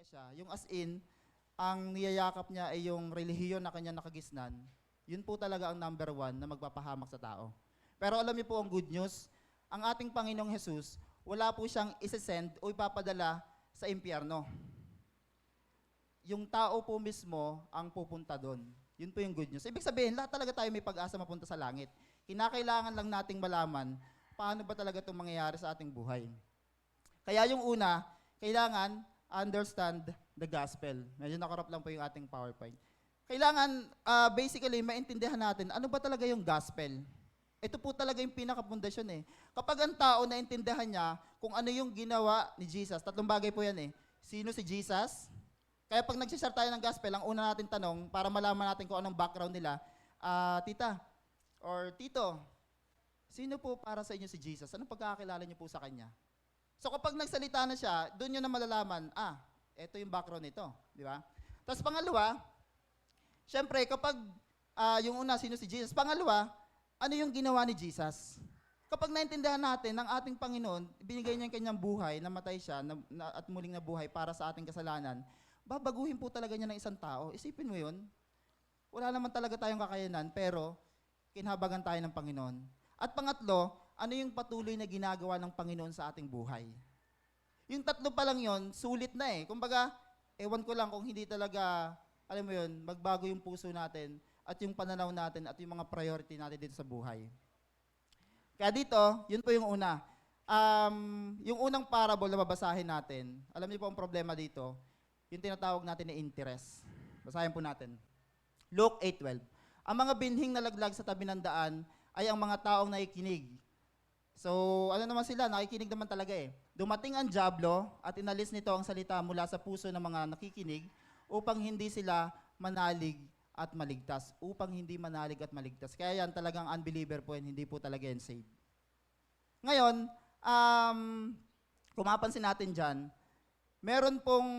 siya, yung as in, ang niyayakap niya ay yung relihiyon na kanya nakagisnan, yun po talaga ang number one na magpapahamak sa tao. Pero alam niyo po ang good news, ang ating Panginoong Jesus, wala po siyang isesend o ipapadala sa impyerno. Yung tao po mismo ang pupunta doon. Yun po yung good news. Ibig sabihin, lahat talaga tayo may pag-asa mapunta sa langit. Kinakailangan lang nating malaman paano ba talaga itong mangyayari sa ating buhay. Kaya yung una, kailangan understand the gospel. Medyo nakarap lang po yung ating PowerPoint. Kailangan, basically, maintindihan natin ano ba talaga yung gospel. Ito po talaga yung pinaka-pundasyon eh. Kapag ang tao naintindihan niya kung ano yung ginawa ni Jesus, tatlong bagay po yan eh. Sino si Jesus? Kaya pag nag-share tayo ng gospel, ang una natin tanong, para malaman natin kung anong background nila, tita or tito, sino po para sa inyo si Jesus? Anong pagkakakilala niyo po sa kanya? So kapag nagsalita na siya, doon nyo na malalaman, ito yung background nito. Di ba? Tapos pangalawa, syempre kapag yung una, sino si Jesus? Pangalawa, ano yung ginawa ni Jesus? Kapag naintindihan natin ng ating Panginoon, binigay niya yung kanyang buhay, namatay siya, at muling nabuhay para sa ating kasalanan, babaguhin po talaga niya ng isang tao. Isipin mo yun. Wala naman talaga tayong kakayanan, pero kinhabagan tayo ng Panginoon. At pangatlo, ano yung patuloy na ginagawa ng Panginoon sa ating buhay? Yung tatlo pa lang yun, sulit na eh. Kumbaga, ewan ko lang kung hindi talaga, alam mo yun, magbago yung puso natin at yung pananaw natin at yung mga priority natin dito sa buhay. Kaya dito, yun po yung una. Yung unang parable na babasahin natin, alam niyo po ang problema dito, yung tinatawag natin na interest. Basahin po natin. Luke 8:12. Ang mga binhing nalaglag sa tabi ng daan ay ang mga taong nakikinig. So, ano naman sila? Nakikinig naman talaga eh. Dumating ang dyablo at inalis nito ang salita mula sa puso ng mga nakikinig upang hindi sila manalig at maligtas. Upang hindi manalig at maligtas. Kaya yan talagang unbeliever po yan, hindi po talaga yan saved. Ngayon, kung mapansin natin dyan, meron pong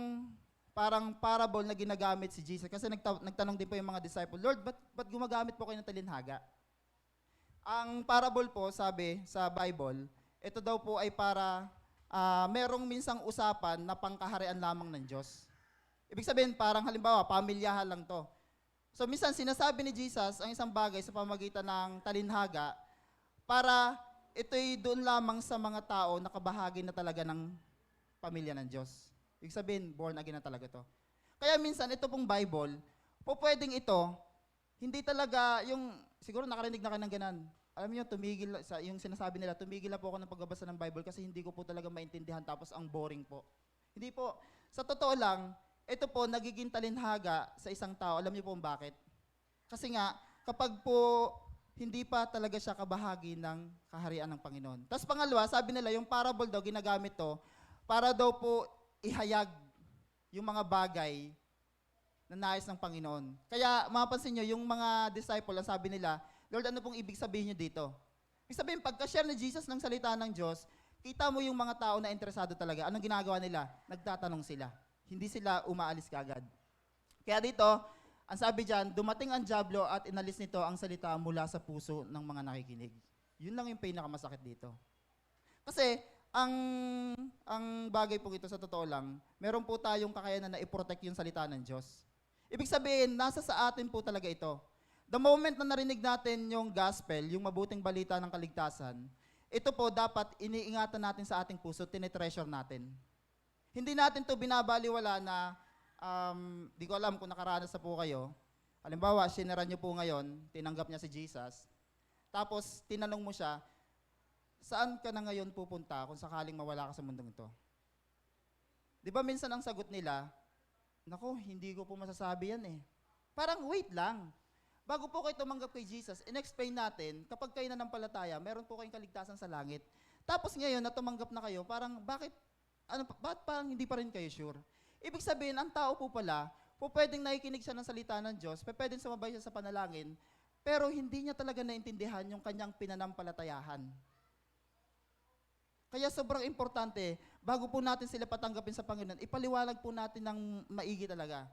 parang parable na ginagamit si Jesus. Kasi nagtanong din po yung mga disciple, Lord, ba't gumagamit po kayo ng talinhaga? Ang parable po, sabi sa Bible, ito daw po ay para merong minsang usapan na pangkaharian lamang ng Diyos. Ibig sabihin, parang halimbawa, pamilyahan lang to. So minsan sinasabi ni Jesus ang isang bagay sa pamagitan ng talinhaga para ito'y doon lamang sa mga tao na kabahagi na talaga ng pamilya ng Diyos. Ibig sabihin, born again na talaga to. Kaya minsan, ito pong Bible, po pwedeng ito, hindi talaga yung, siguro nakarinig na kayo ng ganan. Alam niyo, tumigil, yung sinasabi nila, tumigil na po ako ng pagbabasa ng Bible kasi hindi ko po talaga maintindihan tapos ang boring po. Hindi po. Sa totoo lang, ito po nagiging talinhaga sa isang tao. Alam niyo po bakit? Kasi nga, kapag po hindi pa talaga siya kabahagi ng kaharian ng Panginoon. Tapos pangalawa, sabi nila, yung parable daw, ginagamit to para daw po ihayag yung mga bagay na nais ng Panginoon. Kaya mapapansin nyo, yung mga disciple, ang sabi nila, Lord, ano pong ibig sabihin nyo dito? Ibig sabihin, pagka-share ni Jesus ng salita ng Diyos, kita mo yung mga tao na interesado talaga. Anong ginagawa nila? Nagtatanong sila. Hindi sila umaalis kagad. Kaya dito, ang sabi dyan, dumating ang dyablo at inalis nito ang salita mula sa puso ng mga nakikinig. Yun lang yung pinakamasakit dito. Kasi, ang bagay po ito sa totoo lang, meron po tayong kakayanan na i-protect yung salita ng Diyos. Ibig sabihin, nasa sa atin po talaga ito. The moment na narinig natin yung gospel, yung mabuting balita ng kaligtasan, ito po dapat iniingatan natin sa ating puso, tinitreasure natin. Hindi natin to binabaliwala na, di ko alam kung nakaranas na po kayo. Halimbawa, sinara niyo po ngayon, tinanggap niya si Jesus, tapos tinanong mo siya, saan ka na ngayon pupunta kung sakaling mawala ka sa mundong ito? Di ba minsan ang sagot nila, naku, hindi ko po masasabi yan eh. Parang wait lang. Bago po kayo tumanggap kay Jesus, in-explain natin, kapag kayo nanampalataya, meron po kayong kaligtasan sa langit. Tapos ngayon na tumanggap na kayo, parang bakit parang hindi pa rin kayo sure? Ibig sabihin, ang tao po pala, po pwedeng nakikinig siya ng salita ng Diyos, pwedeng sumabay siya sa panalangin, pero hindi niya talaga naintindihan yung kanyang pinanampalatayahan. Kaya sobrang importante, bago po natin sila patanggapin sa Panginoon, ipaliwalag po natin ng maigi talaga.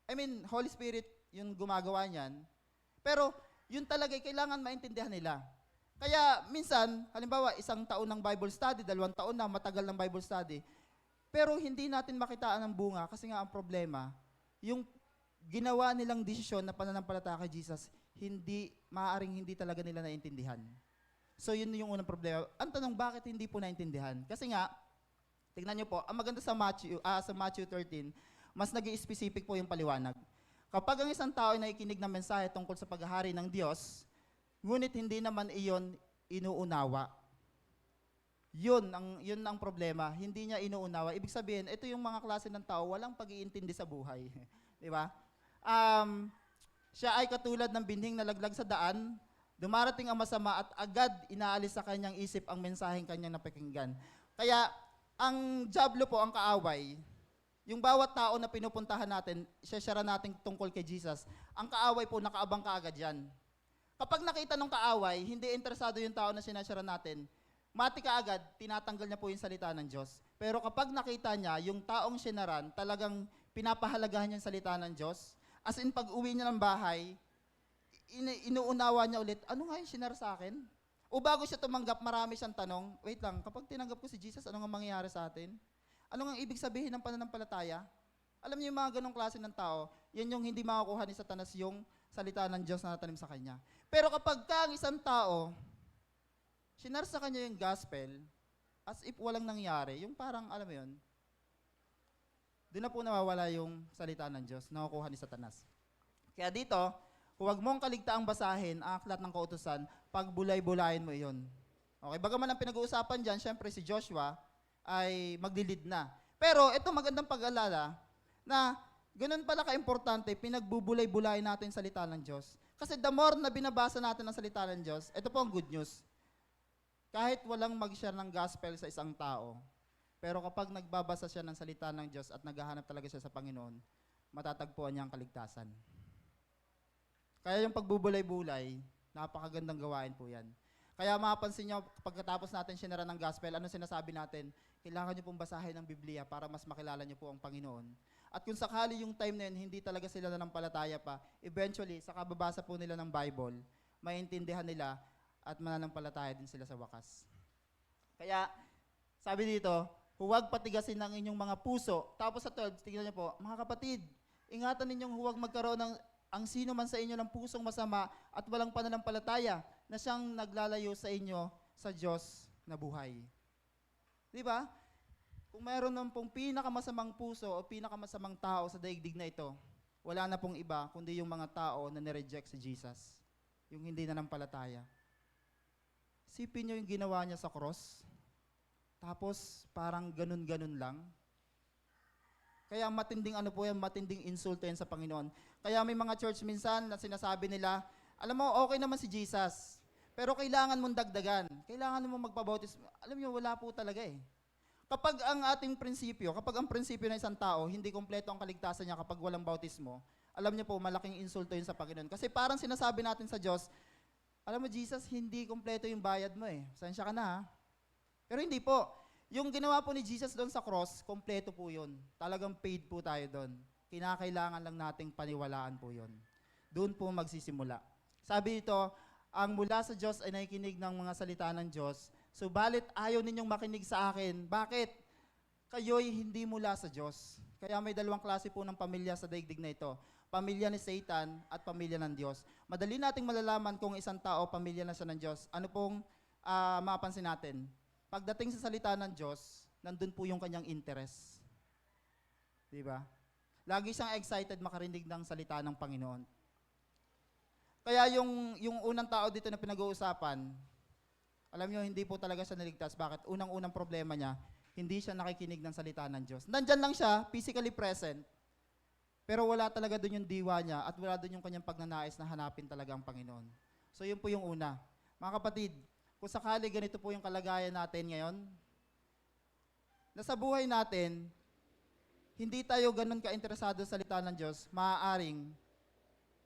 I mean, Holy Spirit yung gumagawa niyan. Pero yun talaga, kailangan maintindihan nila. Kaya minsan, halimbawa, 1 taon ng Bible study, 2 taon na, matagal ng Bible study, Pero hindi natin makitaan ang bunga kasi nga ang problema, yung ginawa nilang desisyon na pananampalataya kay Jesus, maaaring hindi talaga nila naintindihan. So yun yung unang problema. Ang tanong, bakit hindi po naintindihan? Kasi nga, tignan niyo po, ang maganda sa Matthew 13, mas nag-i-specific po yung paliwanag. Kapag ang isang tao ay nakikinig ng mensahe tungkol sa paghahari ng Diyos, ngunit hindi naman iyon inuunawa. Yun ang problema. Hindi niya inuunawa. Ibig sabihin, ito yung mga klase ng tao, walang pag-iintindi sa buhay. Di ba? Siya ay katulad ng binhing nalaglag sa daan, dumarating ang masama at agad inaalis sa kanyang isip ang mensaheng kanyang napakinggan. Kaya, ang diablo po, ang kaaway, yung bawat tao na pinupuntahan natin, share natin tungkol kay Jesus, ang kaaway po, nakaabang kaagad yan. Kapag nakita ng kaaway, hindi interesado yung tao na sinashare natin, mati kaagad, tinatanggal niya po yung salita ng Diyos. Pero kapag nakita niya, yung taong sinaran, talagang pinapahalagahan niya yung salita ng Diyos, as in pag uwi niya ng bahay, inuunawa niya ulit, ano nga yung sinar sa akin? O bago siya tumanggap, marami siyang tanong, wait lang, kapag tinanggap ko si Jesus, ano nga mangyayari sa atin? Ano nga ibig sabihin ng pananampalataya? Alam niyo yung mga ganong klase ng tao, yan yung hindi makakuha ni Satanas yung salita ng Diyos na natanim sa kanya. Pero kapag ang isang tao, sinar sa kanya yung gospel, as if walang nangyari, yung parang, alam mo yun, doon na po nawawala yung salita ng Diyos, nakukuha ni Satanas. Kaya dito, huwag mong kaligtaang basahin ang aklat ng kautusan, pagbulay-bulayin mo iyon. Okay, bagaman ang pinag-uusapan dyan, syempre si Joshua ay maglilid na. Pero ito magandang pag-alala na ganun pala ka-importante, pinagbubulay-bulayin natin yung salita ng Diyos. Kasi the more na binabasa natin ang salita ng Diyos, ito po ang good news. Kahit walang mag-share ng gospel sa isang tao, pero kapag nagbabasa siya ng salita ng Diyos at naghahanap talaga siya sa Panginoon, matatagpuan niya ang kaligtasan. Kaya yung pagbubulay-bulay, napakagandang gawain po yan. Kaya mapapansin niyo, pagkatapos natin sinara ng gospel, ano sinasabi natin? Kailangan niyo pong basahin ang Biblia para mas makilala niyo po ang Panginoon. At kung sakali yung time na yun, hindi talaga sila nanampalataya pa, eventually, sa kababasa po nila ng Bible, maintindihan nila at mananampalataya din sila sa wakas. Kaya, sabi dito, huwag patigasin ng inyong mga puso. Tapos sa 12, tingnan niyo po, mga kapatid, ingatan ninyong huwag magkaroon ng ang sino man sa inyo ng pusong masama at walang pananampalataya na siyang naglalayo sa inyo sa Diyos na buhay. Di ba? Kung mayroon naman pong pinakamasamang puso o pinakamasamang tao sa daigdig na ito, wala na pong iba kundi yung mga tao na nireject si Jesus. Yung hindi nanampalataya. Sipin nyo yung ginawa niya sa cross, tapos parang ganun-ganun lang. Kaya matinding ano po yan, matinding insulto yan sa Panginoon. Kaya may mga church minsan na sinasabi nila, alam mo, okay naman si Jesus, pero kailangan mong dagdagan. Kailangan mo magpabautismo. Alam niyo, wala po talaga eh. Kapag ang ating prinsipyo, kapag ang prinsipyo ng isang tao, hindi kompleto ang kaligtasan niya kapag walang bautismo, alam niyo po, malaking insulto yun sa Panginoon. Kasi parang sinasabi natin sa Diyos, alam mo, Jesus, hindi kompleto yung bayad mo eh. Sensya ka na ha. Pero hindi po. Yung ginawa po ni Jesus doon sa cross, kompleto po yun. Talagang paid po tayo doon. Kinakailangan lang nating paniwalaan po yun. Doon po magsisimula. Sabi dito, ang mula sa Diyos ay nakikinig ng mga salita ng Diyos. Subalit ayaw ninyong makinig sa akin. Bakit? Kayo'y hindi mula sa Diyos. Kaya may dalawang klase po ng pamilya sa daigdig na ito. Pamilya ni Satan at pamilya ng Diyos. Madali nating malalaman kung isang tao pamilya na siya ng Diyos. Ano pong mapansin natin? Pagdating sa salita ng Diyos, nandun po yung kanyang interest. Di ba? Lagi siyang excited makarinig ng salita ng Panginoon. Kaya yung unang tao dito na pinag-uusapan, alam nyo, hindi po talaga siya naligtas. Bakit? Unang-unang problema niya, hindi siya nakikinig ng salita ng Diyos. Nandyan lang siya, physically present, pero wala talaga dun yung diwa niya at wala dun yung kanyang pagnanais na hanapin talaga ang Panginoon. So yun po yung una. Mga kapatid, kung sakali ganito po yung kalagayan natin ngayon, na sa buhay natin, hindi tayo ganun ka-interesado sa salita ng Diyos, maaaring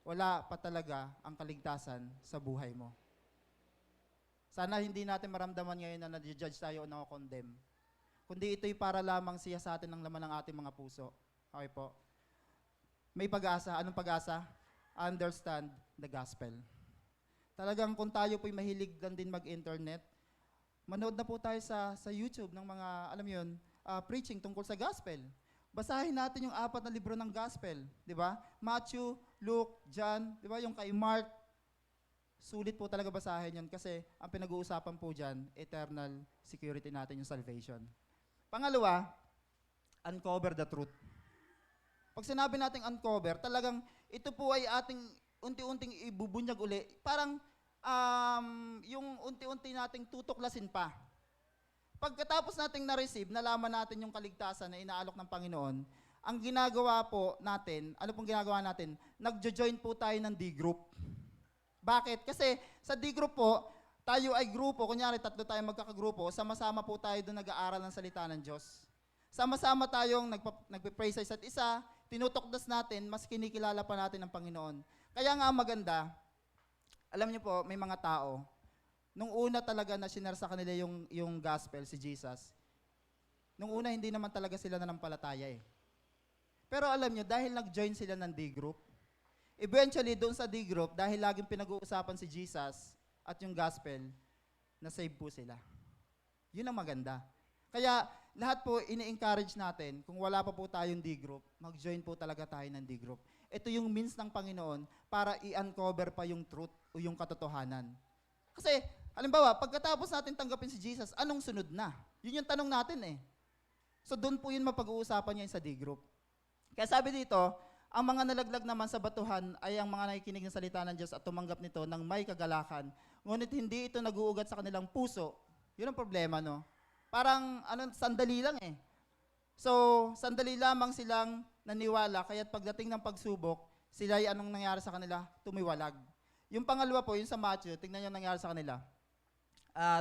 wala pa talaga ang kaligtasan sa buhay mo. Sana hindi natin maramdaman ngayon na na-judge tayo o na-condemn. Kundi ito'y para lamang siya sa atin ng laman ng ating mga puso. Okay po? May pag-asa. Anong pag-asa? Understand the gospel. Talagang kung tayo po'y mahilig lang din mag-internet, manood na po tayo sa YouTube ng mga, alam mo yun, preaching tungkol sa gospel. Basahin natin yung 4 na libro ng gospel, di ba? Matthew, Luke, John, di ba? Yung kay Mark, sulit po talaga basahin yun kasi ang pinag-uusapan po dyan, eternal security natin yung salvation. Pangalawa, uncover the truth. Pag sinabi nating uncover, talagang ito po ay ating unti-unting ibubunyag uli. Parang yung unti-unti nating tutuklasin pa. Pagkatapos nating na-receive, nalaman natin yung kaligtasan na inaalok ng Panginoon, ang ginagawa po natin, ano pong ginagawa natin? Nagjo-join po tayo ng D-group. Bakit? Kasi sa D-group po, tayo ay grupo, kunyari 3 tayo magkakagrupo, sama-sama po tayo doon nag-aaral ng salita ng Diyos. Sama-sama tayong nagpe-pray sa isa't isa, tinutokdas natin, mas kinikilala pa natin ang Panginoon. Kaya nga maganda, alam niyo po, may mga tao, nung una talaga na sinare sa kanila yung gospel, si Jesus, nung una hindi naman talaga sila nanampalataya eh. Pero alam niyo, dahil nag-join sila ng D-group, eventually doon sa D-group, dahil laging pinag-uusapan si Jesus at yung gospel, na-save po sila. Yun ang maganda. Kaya lahat po ini-encourage natin, kung wala pa po tayong D-group, mag-join po talaga tayo ng D-group. Ito yung means ng Panginoon para i-uncover pa yung truth o yung katotohanan. Kasi, halimbawa, pagkatapos natin tanggapin si Jesus, anong sunod na? Yun yung tanong natin eh. So doon po yun mapag-uusapan niya sa D-group. Kaya sabi dito, ang mga nalaglag naman sa batuhan ay ang mga nakikinig ng salita ng Diyos at tumanggap nito ng may kagalakan. Ngunit hindi ito nag-uugat sa kanilang puso. Yun ang problema, no? Parang, sandali lang eh. So, sandali lamang silang naniwala, kaya't pagdating ng pagsubok, sila ay anong nangyari sa kanila? Tumiwalag. Yung pangalawa po, yung sa Matthew, tingnan nyo nangyari sa kanila.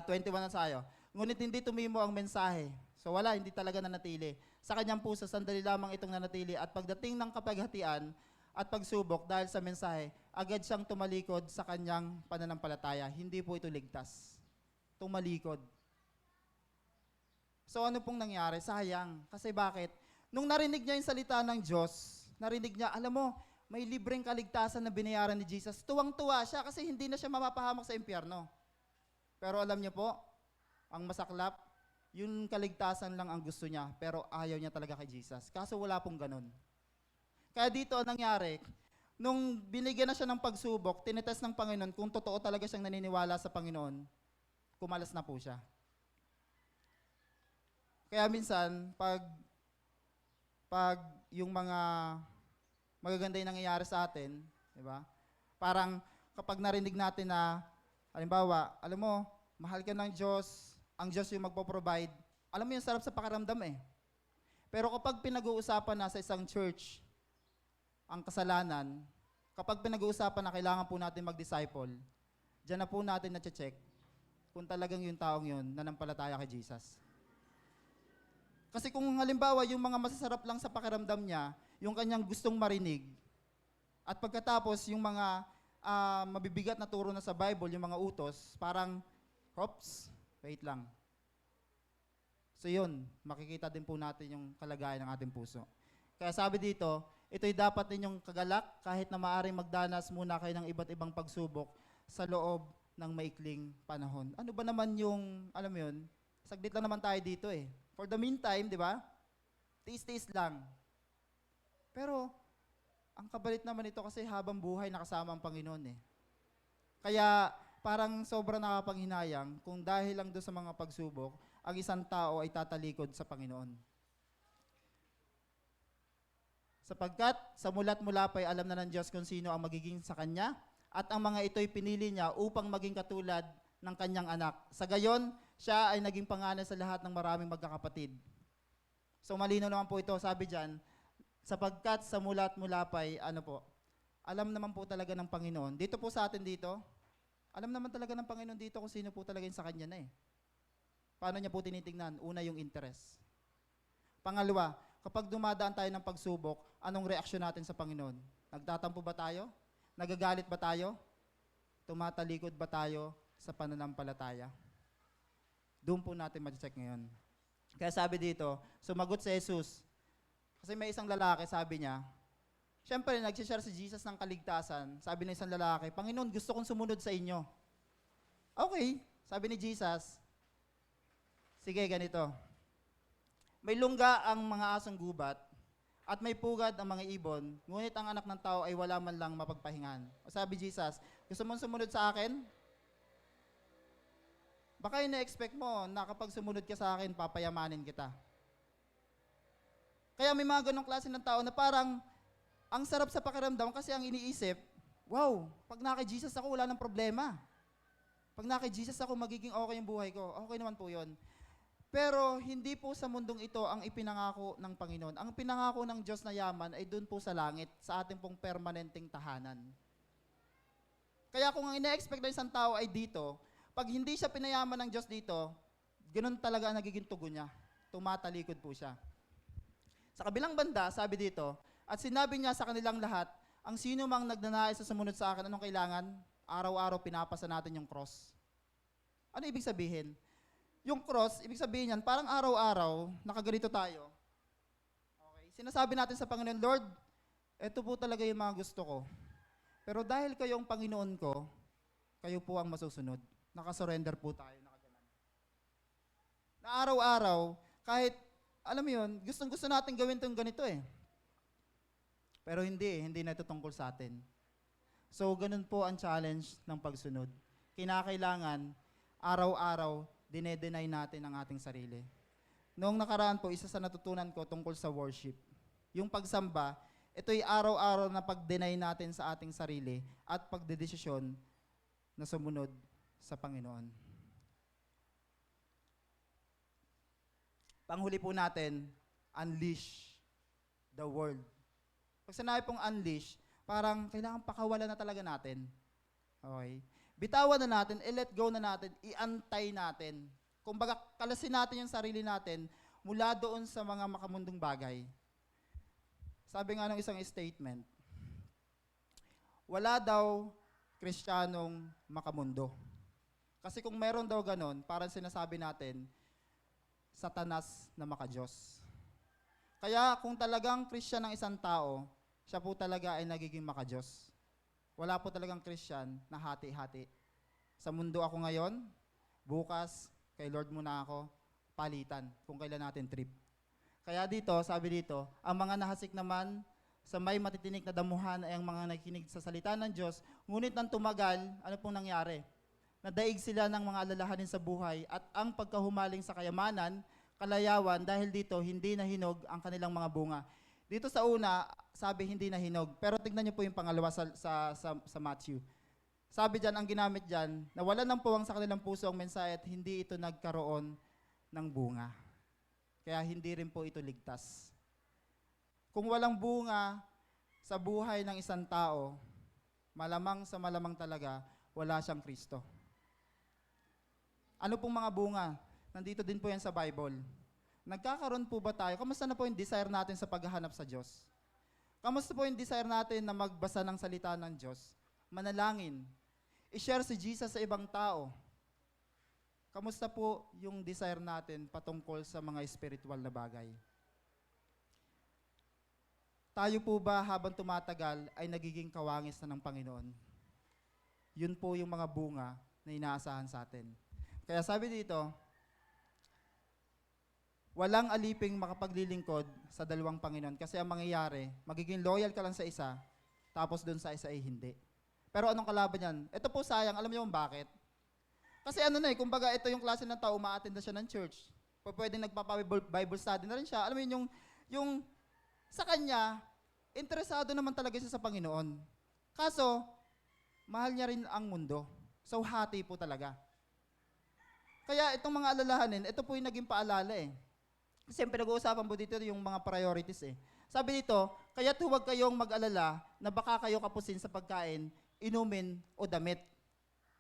21 na tayo. Ngunit hindi tumimo ang mensahe. So wala, hindi talaga nanatili. Sa kanyang puso, sandali lamang itong nanatili at pagdating ng kapaghatian at pagsubok dahil sa mensahe, agad siyang tumalikod sa kanyang pananampalataya. Hindi po ito ligtas. Tumalikod. So ano pong nangyari? Sayang. Kasi bakit? Nung narinig niya yung salita ng Diyos, narinig niya, alam mo, may libreng kaligtasan na binayaran ni Jesus. Tuwang-tuwa siya kasi hindi na siya mapapahamak sa impyerno. Pero alam niyo po, ang masaklap, yung kaligtasan lang ang gusto niya, pero ayaw niya talaga kay Jesus. Kaso wala pong ganun. Kaya dito ang nangyari, nung binigyan na siya ng pagsubok, tinetest ng Panginoon kung totoo talaga siyang naniniwala sa Panginoon, kumalas na po siya. Kaya minsan, pag yung mga magaganda yung nangyayari sa atin, di ba? Parang kapag narinig natin na, halimbawa, alam mo, mahal ka ng Diyos, ang Diyos yung magpo-provide. Alam mo yung sarap sa pakiramdam eh. Pero kapag pinag-uusapan na sa isang church, ang kasalanan, kapag pinag-uusapan na kailangan po natin mag-disciple, dyan na po natin na-check kung talagang yung taong yun nanampalataya kay Jesus. Kasi kung halimbawa yung mga masasarap lang sa pakiramdam niya, yung kanyang gustong marinig, at pagkatapos yung mga mabibigat na turo na sa Bible, yung mga utos, parang, hops, wait lang. So yun, makikita din po natin yung kalagayan ng ating puso. Kaya sabi dito, ito'y dapat ninyong kagalak kahit na maaaring magdanas muna kayo ng iba't ibang pagsubok sa loob ng maikling panahon. Ano ba naman yung, alam mo yun, saglit lang naman tayo dito eh. For the meantime, di ba? Tiis-tiis lang. Pero, ang kabalit naman ito kasi habang buhay nakasama ang Panginoon eh. Kaya, parang sobrang nakapanghinayang kung dahil lang doon sa mga pagsubok, ang isang tao ay tatalikod sa Panginoon. Sapagkat sa mula't mula pa'y alam na ng Diyos kung sino ang magiging sa Kanya, at ang mga ito'y pinili niya upang maging katulad ng Kanyang anak. Sa gayon, siya ay naging panganay sa lahat ng maraming magkakapatid. So malino naman po ito, sabi dyan, sapagkat sa mula't mula pa'y, alam naman po talaga ng Panginoon. Dito po sa atin dito, alam naman talaga ng Panginoon dito kung sino po talaga yung sa Kanya na eh. Paano niya po tinitingnan? Una yung interest. Pangalawa, kapag dumadaan tayo ng pagsubok, anong reaksyon natin sa Panginoon? Nagtatampo ba tayo? Nagagalit ba tayo? Tumatalikod ba tayo sa pananampalataya? Doon po natin ma-check ngayon. Kaya sabi dito, sumagot si Jesus. Kasi may isang lalaki, sabi niya, siyempre, nag-share si Jesus ng kaligtasan. Sabi ng isang lalaki, Panginoon, gusto kong sumunod sa inyo. Okay, sabi ni Jesus, sige, ganito. May lungga ang mga asong gubat, at may pugad ang mga ibon, ngunit ang anak ng tao ay wala man lang mapagpahingan. O sabi Jesus, gusto mong sumunod sa akin? Baka ina-expect mo na kapag sumunod ka sa akin, papayamanin kita. Kaya may mga ganong klase ng tao na parang ang sarap sa pakiramdam kasi ang iniisip, wow, pag naka-Jesus ako, wala nang problema. Pag naka-Jesus ako, magiging okay yung buhay ko. Okay naman po yun. Pero hindi po sa mundong ito ang ipinangako ng Panginoon. Ang pinangako ng Diyos na yaman ay doon po sa langit, sa ating pong permanenteng tahanan. Kaya kung ang ina-expect ng isang tao ay dito, pag hindi siya pinayaman ng Diyos dito, ganun talaga ang nagiging tugon niya. Tumatalikod po siya. Sa kabilang banda, sabi dito, at sinabi niya sa kanilang lahat, ang sino mang nagnanais sa sumunod sa akin, anong kailangan? Araw-araw pinapasa natin yung cross. Ano ibig sabihin? Yung cross, ibig sabihin yan, parang araw-araw, nakaganito tayo. Okay. Sinasabi natin sa Panginoon, Lord, ito po talaga yung mga gusto ko. Pero dahil kayong Panginoon ko, kayo po ang masusunod. Nakasurrender po tayo, nakaganan. Na araw-araw, kahit, alam mo yun, gustong-gusto natin gawin itong ganito eh. Pero hindi na ito tungkol sa atin. So, ganun po ang challenge ng pagsunod. Kinakailangan, araw-araw, dine-deny natin ang ating sarili. Noong nakaraan po, isa sa natutunan ko tungkol sa worship. Yung pagsamba, ito'y araw-araw na pag-deny natin sa ating sarili at pagdedesisyon na sumunod sa Panginoon. Panghuli po natin, unleash the world. Pag sinabi pong unleash, parang kailangan pakawalan na talaga natin. Okay? Bitawan na natin, i-let go na natin, i-antay natin. Kumbaga, kalasin natin yung sarili natin mula doon sa mga makamundong bagay. Sabi nga ng isang statement, wala daw Kristiyanong makamundo. Kasi kung meron daw ganon, parang sinasabi natin, Satanas na makadiyos. Kaya kung talagang Christian ang isang tao, siya po talaga ay nagiging makadiyos. Wala po talagang Christian na hati-hati. Sa mundo ako ngayon, bukas, kay Lord muna ako, palitan, kung kailan natin trip. Kaya dito, sabi dito, ang mga nahasik naman sa may matitinik na damuhan ay ang mga nakikinig sa salita ng Diyos, ngunit nang tumagal, ano pong nangyari? Nadaig sila ng mga alalahanin sa buhay at ang pagkahumaling sa kayamanan, kalayawan, dahil dito, hindi nahinog ang kanilang mga bunga. Dito sa una, sabi hindi nahinog. Pero tignan niyo po yung pangalawa sa Matthew. Sabi dyan, ang ginamit dyan, nawalan ng puwang sa kanilang puso ang mensahe at hindi ito nagkaroon ng bunga. Kaya hindi rin po ito ligtas. Kung walang bunga sa buhay ng isang tao, malamang sa malamang talaga, wala siyang Kristo. Ano pong mga bunga? Nandito din po yan sa Bible. Nagkakaroon po ba tayo? Kamusta na po yung desire natin sa paghahanap sa Diyos? Kamusta po yung desire natin na magbasa ng salita ng Diyos? Manalangin. I-share si Jesus sa ibang tao. Kamusta po yung desire natin patungkol sa mga spiritual na bagay? Tayo po ba habang tumatagal ay nagiging kawangis na ng Panginoon? Yun po yung mga bunga na inaasahan sa atin. Kaya sabi dito, walang aliping makapaglilingkod sa dalawang Panginoon kasi ang mangyayari, magiging loyal ka lang sa isa, tapos doon sa isa ay hindi. Pero anong kalaban yan? Ito po sayang, alam niyo bakit? Kasi kumbaga ito yung klase ng tao, umaattend na siya ng church. Pwedeng nagpapa-Bible study na rin siya. Alam mo yun, yung sa kanya, interesado naman talaga siya sa Panginoon. Kaso, mahal niya rin ang mundo. So, hati po talaga. Kaya itong mga alalahanin, ito po yung naging paalala eh. Kasi pinag-uusapan po dito yung mga priorities eh. Sabi dito, kaya't huwag kayong mag-alala na baka kayo kapusin sa pagkain, inumin o damit.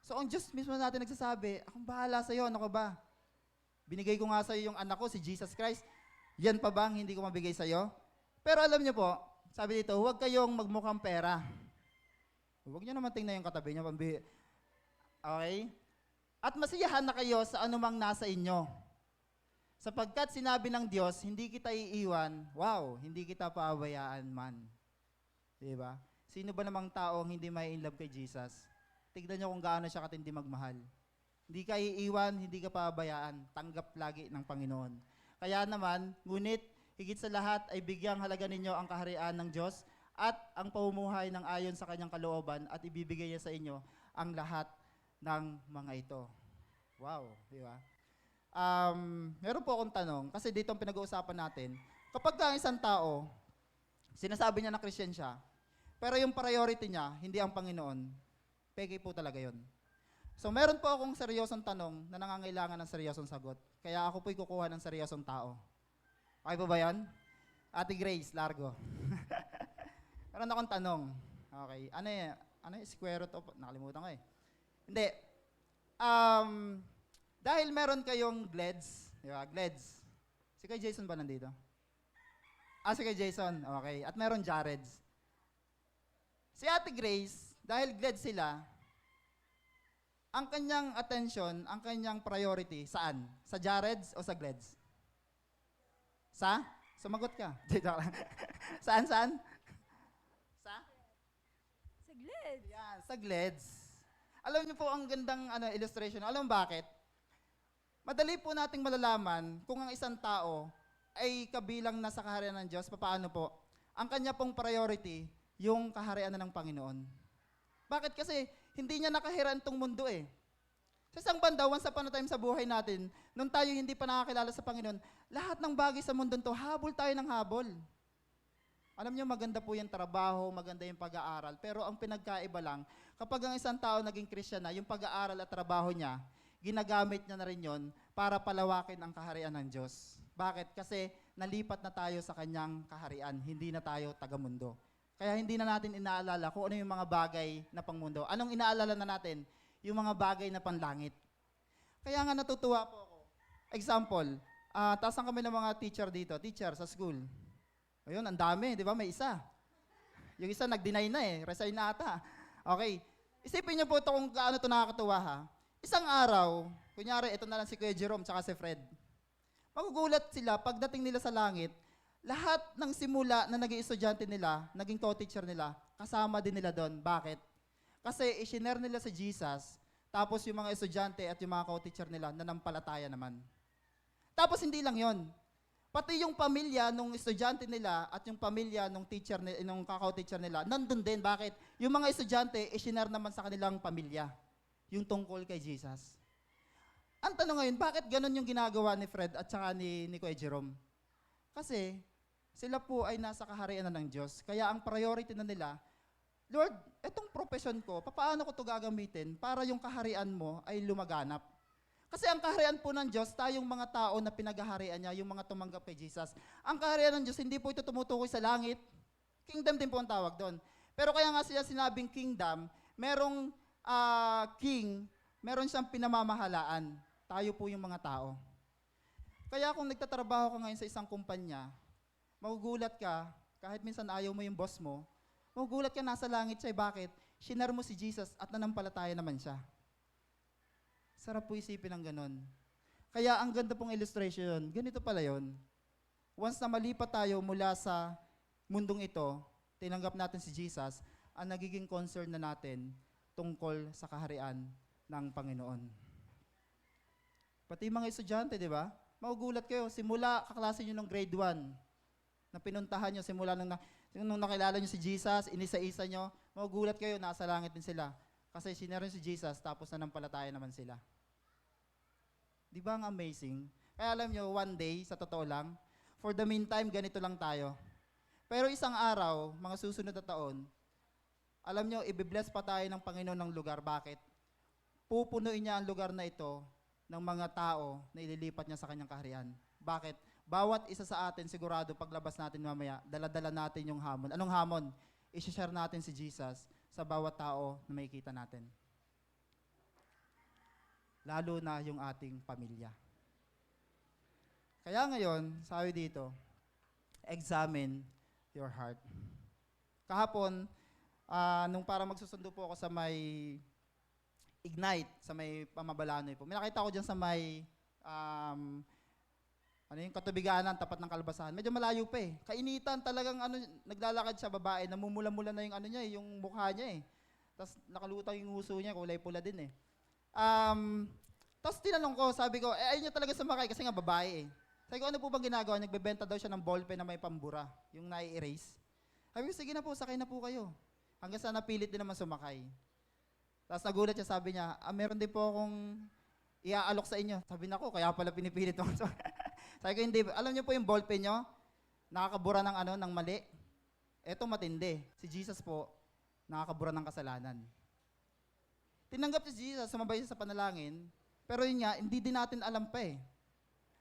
So ang Diyos mismo natin nagsasabi, akong bahala sa iyo, ano ka ba? Binigay ko nga sa iyo yung anak ko, si Jesus Christ. Yan pa bang hindi ko mabigay sa iyo? Pero alam niyo po, sabi dito, huwag kayong magmukhang pera. Huwag niyo naman tingnan yung katabi niyo. Okay? At masiyahan na kayo sa anumang nasa inyo. Sapagkat sinabi ng Diyos, hindi kita iiwan, wow, hindi kita paabayaan man. Diba? Sino ba namang tao ang hindi may in love kay Jesus? Tignan nyo kung gaano siya katindi magmahal. Hindi ka iiwan, hindi ka paabayaan, tanggap lagi ng Panginoon. Kaya naman, ngunit higit sa lahat ay bigyang halaga ninyo ang kaharian ng Diyos at ang pamumuhay ng ayon sa kanyang kalooban at ibibigay niya sa inyo ang lahat ng mga ito. Wow, di ba? Meron po akong tanong, kasi dito ang pinag-uusapan natin, kapag ang isang tao, sinasabi niya na Christian siya, pero yung priority niya, hindi ang Panginoon, peke po talaga yon. So meron po akong seryosong tanong na nangangailangan ng seryosong sagot. Kaya ako po'y kukuha ng seryosong tao. Okay po ba yan? Ate Grace, Largo. Meron akong tanong. Okay. Ano yung square root of... Nakalimutan ko eh. Hindi. Dahil meron kayong Gleds. Di ba? Gleds. Si kay Jason ba nandito? Si kay Jason. Okay. At meron Jareds. Si Ate Grace, dahil Gleds sila, ang kanyang attention, ang kanyang priority, saan? Sa Jareds o sa Gleds? Sa? Sumagot ka. Saan? Sa? Sa Gleds. Yan, sa Gleds. Alam niyo po ang gandang illustration. Alam mo bakit? Madali po nating malalaman kung ang isang tao ay kabilang na sa kaharian ng Diyos. Paano po? Ang kanya pong priority, yung kaharian na ng Panginoon. Bakit? Kasi hindi niya nakahiraan tong mundo eh. Sa isang banda, once upon a time sa buhay natin, nung tayo hindi pa nakakilala sa Panginoon, lahat ng bagay sa mundo to, habol tayo ng habol. Alam niyo, maganda po yung trabaho, maganda yung pag-aaral, pero ang pinagkaiba lang, kapag ang isang tao naging Christian na, yung pag-aaral at trabaho niya, ginagamit niya na rin yon para palawakin ang kaharian ng Diyos. Bakit? Kasi nalipat na tayo sa kanyang kaharian, hindi na tayo taga-mundo. Kaya hindi na natin inaalala kung ano yung mga bagay na pangmundo. Anong inaalala na natin? Yung mga bagay na panlangit. Kaya nga natutuwa po ako. Example, taas kami ng mga teacher dito, teacher sa school. Ayun, ang dami, di ba? May isa. Yung isa nag-deny na eh, resign na ata. Okay, isipin niyo po ito kung gaano ito nakakatuwa ha. Isang araw, kunyari, ito na lang si Kuya Jerome tsaka si Fred. Magugulat sila pagdating nila sa langit, lahat ng simula na naging estudyante nila, naging co-teacher nila, kasama din nila doon. Bakit? Kasi isinare nila sa Jesus, tapos yung mga estudyante at yung mga co-teacher nila, nanampalataya naman. Tapos hindi lang yon. Pati yung pamilya nung estudyante nila at yung pamilya nung teacher, nung kakao-teacher nila, nandun din. Bakit? Yung mga estudyante, isinare naman sa kanilang pamilya, yung tungkol kay Jesus. Ang tanong ngayon, bakit ganun yung ginagawa ni Fred at saka ni Kuya Jerome? Kasi sila po ay nasa kaharian na ng Diyos. Kaya ang priority na nila, Lord, etong profession ko, paano ko ito gagamitin para yung kaharian mo ay lumaganap? Kasi ang kaharian po ng Diyos, tayong mga tao na pinaghaharian niya, yung mga tumanggap kay Jesus. Ang kaharian ng Diyos, hindi po ito tumutukoy sa langit. Kingdom din po ang tawag doon. Pero kaya nga sila sinabing kingdom, merong king, meron siyang pinamamahalaan. Tayo po yung mga tao. Kaya kung nagtatrabaho ka ngayon sa isang kumpanya, magugulat ka, kahit minsan ayaw mo yung boss mo, magugulat ka nasa langit siya. Bakit? Shinare mo si Jesus at nanampalataya naman siya. Sarap po isipin ng ganon. Kaya ang ganda pong illustration, ganito pala yon. Once na malipat tayo mula sa mundong ito, tinanggap natin si Jesus, ang nagiging concern na natin tungkol sa kaharian ng Panginoon. Pati mga estudyante, di ba? Magugulat kayo, simula kaklase nyo ng grade 1, na pinuntahan nyo, simula nung nakilala nyo si Jesus, inisa-isa nyo, magugulat kayo, nasa langit din sila. Kasi sinare si Jesus, tapos nanampalataya naman sila. Di ba ang amazing? Kaya alam nyo, one day, sa totoo lang, for the meantime, ganito lang tayo. Pero isang araw, mga susunod na taon, alam nyo, ibibless pa tayo ng Panginoon ng lugar. Bakit? Pupunuin niya ang lugar na ito ng mga tao na ililipat niya sa kanyang kaharian. Bakit? Bawat isa sa atin, sigurado, paglabas natin mamaya, dala-dala natin yung hamon. Anong hamon? I-share natin si Jesus sa bawat tao na makikita natin. Lalo na yung ating pamilya. Kaya ngayon, sabi dito, examine your heart. Kahapon, nung para magsusundo po ako sa may Ignite, sa may Pamabalanoy po. May nakita ko dyan sa may yung katubiganan, tapat ng Kalbasahan. Medyo malayo pa eh. Kainitan talagang naglalakad siya babae, namumula-mula na yung niya, yung mukha niya eh. Tapos nakalutang yung uso niya, kulay pula din eh. Tapos tinanong ko, sabi ko, ayun niya talaga sumakay kasi nga babae eh. Sabi ko, ano po bang ginagawa? Nagbebenta daw siya ng ballpen na may pambura, yung nai-erase. Sabi ko, sige na po, sakay na po kayo. Hanggang sa napilit din naman sumakay. Tapos nagulat siya, sabi niya, meron din po akong iaalok sa inyo. Sabi na ko, kaya pala pinipilit mo. Sabi ko, hindi. Alam niyo po yung ballpen niyo, nakakabura ng mali. Eto matindi. Si Jesus po, nakakabura ng kasalanan. Tinanggap si Jesus, sumabay siya sa panalangin, pero yun nga, hindi din natin alam pa eh.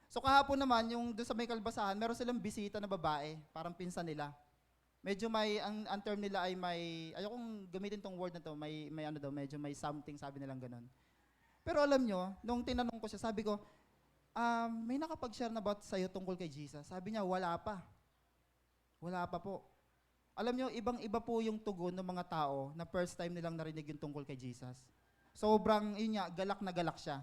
So kahapon naman, yung doon sa may kalbasahan, meron silang bisita na babae, parang pinsan nila. Medyo may, ang term nila ay may, ayokong gamitin tong word na to, may ano daw, medyo may something, sabi nilang ganun. Pero alam nyo, nung tinanong ko siya, sabi ko, may nakapag-share na ba sa'yo tungkol kay Jesus? Sabi niya, wala pa. Wala pa po. Alam nyo, ibang-iba po yung tugon ng mga tao na first time nilang narinig yung tungkol kay Jesus. Sobrang, yun nga, galak na galak siya.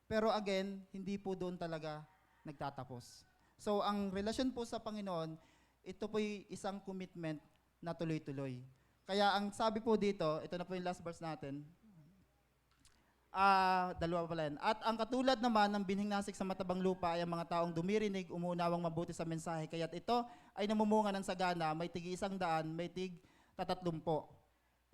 Pero again, hindi po doon talaga nagtatapos. So, ang relasyon po sa Panginoon, ito po yung isang commitment na tuloy-tuloy. Kaya ang sabi po dito, ito na po yung last verse natin. Dalawa pala yan. At ang katulad naman ng binhing nasik sa matabang lupa ay ang mga taong dumirinig, umuunawang mabuti sa mensahe. Kaya't ito ay namumunga ng sagana, may tig 100, may tig 30.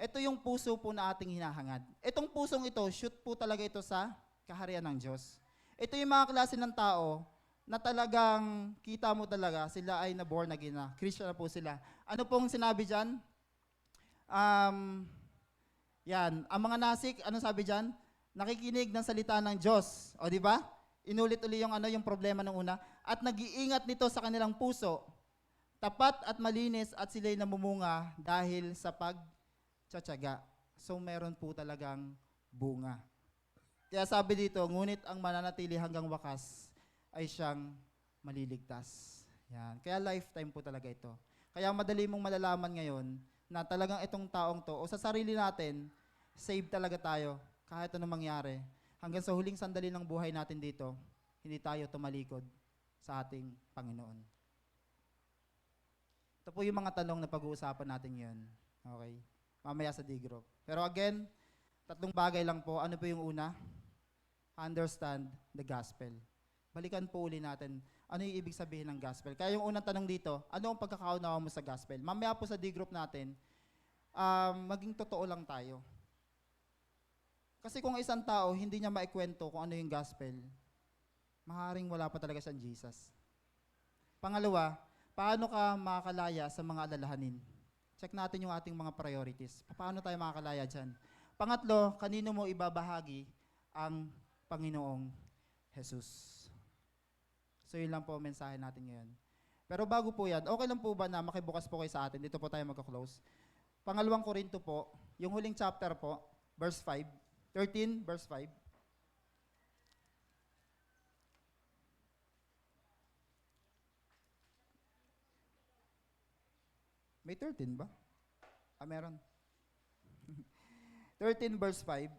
Ito yung puso po na ating hinahangad. Itong pusong ito, shoot po talaga ito sa kaharian ng Diyos. Ito yung mga klase ng tao na talagang kita mo talaga, sila ay na-born again na. Christian na po sila. Ano pong sinabi dyan? Yan. Ang mga nasik, ano sabi dyan? Nakikinig ng salita ng Diyos. O di ba? Inulit-uli yung problema ng una. At nag-iingat nito sa kanilang puso. Tapat at malinis at sila'y namumunga dahil sa pagtsatsaga. So meron po talagang bunga. Kaya sabi dito, ngunit ang mananatili hanggang wakas ay siyang maliligtas. Yan. Kaya lifetime po talaga ito. Kaya madali mong malalaman ngayon na talagang itong taong to, o sa sarili natin, save talaga tayo kahit anong mangyari. Hanggang sa huling sandali ng buhay natin dito, hindi tayo tumalikod sa ating Panginoon. Ito po yung mga tanong na pag-uusapan natin ngayon. Okay? Mamaya sa D-Group. Pero again, 3 bagay lang po. Ano po yung una? Understand the gospel. Balikan po uli natin, ano yung ibig sabihin ng gospel. Kaya yung unang tanong dito, ano ang pagkakaunawa mo sa gospel? Mamaya po sa D-Group natin, maging totoo lang tayo. Kasi kung isang tao, hindi niya maikwento kung ano yung gospel, maaaring wala pa talaga siyang Jesus. Pangalawa, paano ka makakalaya sa mga alalahanin? Check natin yung ating mga priorities. Paano tayo makakalaya dyan? Pangatlo, kanino mo ibabahagi ang Panginoong Jesus? So yun lang po ang mensahe natin ngayon. Pero bago po yan, okay lang po ba na makibukas po kayo sa atin? Dito po tayo magka-close. Pangalawang Korinto po, yung huling chapter po, verse 5, 13, verse 5. May 13 ba? Meron. 13 verse 5.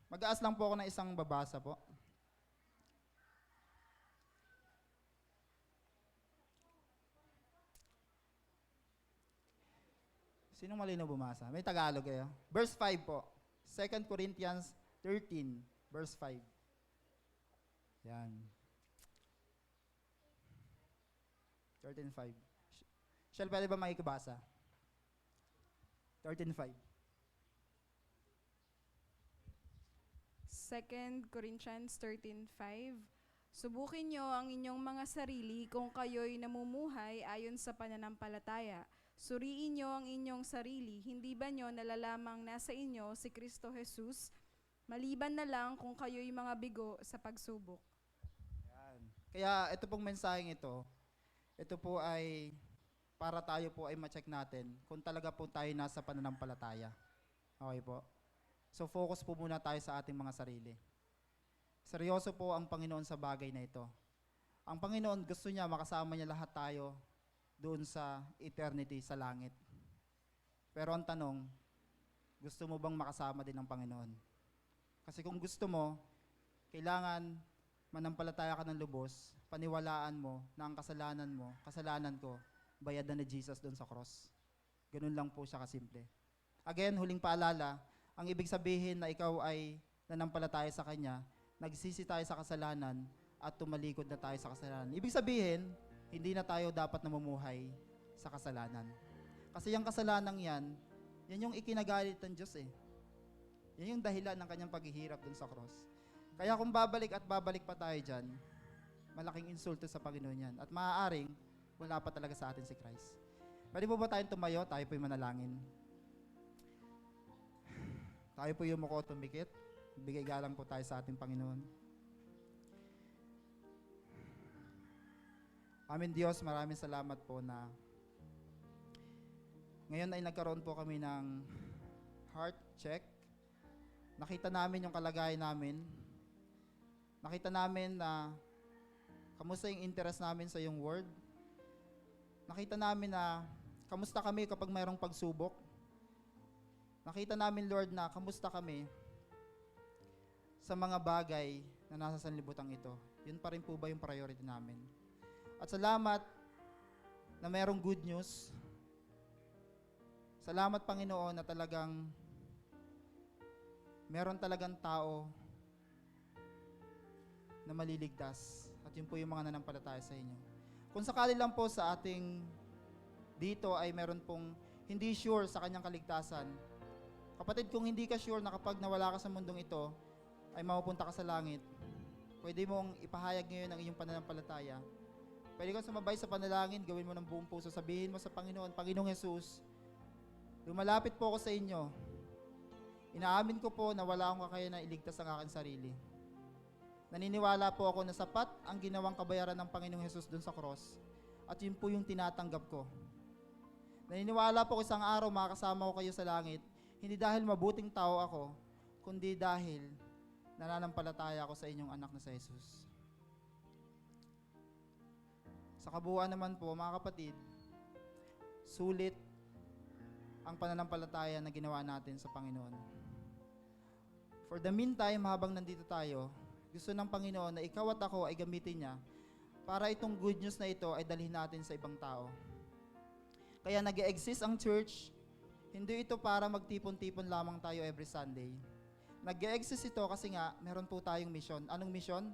Mag-aas lang po ako ng isang babasa po. Sino malinaw bumasa? May Tagalog kayo. Verse 5 po. 2 Corinthians 13, verse 5. Yan. 13:5. Shall, pwede ba makikibasa? 13:5. 2 Corinthians 13:5. Subukin niyo ang inyong mga sarili kung kayo'y namumuhay ayon sa pananampalataya. Suriin niyo ang inyong sarili, hindi ba niyo nalalamang nasa inyo si Kristo Jesus, maliban na lang kung kayo'y mga bigo sa pagsubok. Yan. Kaya ito pong mensaheng ito po ay para tayo po ay ma-check natin kung talaga po tayo nasa pananampalataya. Okay po? So focus po muna tayo sa ating mga sarili. Seryoso po ang Panginoon sa bagay na ito. Ang Panginoon gusto niya makasama niya lahat tayo doon sa eternity sa langit. Pero ang tanong, gusto mo bang makasama din ng Panginoon? Kasi kung gusto mo, kailangan manampalataya ka ng lubos, paniwalaan mo na ang kasalanan ko, bayadan ni Jesus doon sa cross. Ganun lang po siya kasimple. Again, huling paalala, ang ibig sabihin na ikaw ay nanampalataya sa Kanya, nagsisi tayo sa kasalanan, at tumalikod na tayo sa kasalanan. Ibig sabihin, hindi na tayo dapat namumuhay sa kasalanan. Kasi yung kasalanan yan yung ikinagalit ng Diyos eh. Yan yung dahilan ng kanyang paghihirap dun sa cross. Kaya kung babalik at babalik pa tayo dyan, malaking insulto sa Panginoon yan. At maaaring, wala pa talaga sa atin si Christ. Pwede po ba tayong tumayo? Tayo po yung manalangin. Tayo po yung muko tumikit. Bigay galang po tayo sa ating Panginoon. Amin Diyos, maraming salamat po na ngayon ay nagkaroon po kami ng heart check. Nakita namin yung kalagayan namin. Nakita namin na kamusta yung interest namin sa yung word. Nakita namin na kamusta kami kapag mayroong pagsubok. Nakita namin, Lord, na kamusta kami sa mga bagay na nasa sanlibutan ito. Yun pa rin po ba yung priority namin? At salamat na mayroong good news. Salamat, Panginoon, na talagang meron talagang tao na maliligtas. At yun po yung mga nanampalataya sa inyo. Kung sakali lang po sa ating dito ay meron pong hindi sure sa kanyang kaligtasan, kapatid, kung hindi ka sure na kapag nawala ka sa mundong ito, ay mapupunta ka sa langit, pwede mong ipahayag ngayon ang iyong pananampalataya. Pwede kang sumabay sa panalangin, gawin mo ng buong puso, sabihin mo sa Panginoon, Panginoong Jesus, lumalapit po ako sa inyo. Inaamin ko po na wala akong kakayanan na iligtas ang aking sarili. Naniniwala po ako na sapat ang ginawang kabayaran ng Panginoong Jesus dun sa cross. At yun po yung tinatanggap ko. Naniniwala po isang araw makakasama ko kayo sa langit, hindi dahil mabuting tao ako, kundi dahil nananampalataya ako sa inyong anak na sa Jesus. Sa kabuuan naman po, mga kapatid, sulit ang pananampalataya na ginawa natin sa Panginoon. For the meantime, habang nandito tayo, gusto ng Panginoon na ikaw at ako ay gamitin niya para itong good news na ito ay dalhin natin sa ibang tao. Kaya nag-e-exist ang church, hindi ito para magtipon-tipon lamang tayo every Sunday. Nag-e-exist ito kasi nga, meron po tayong mission. Anong mission?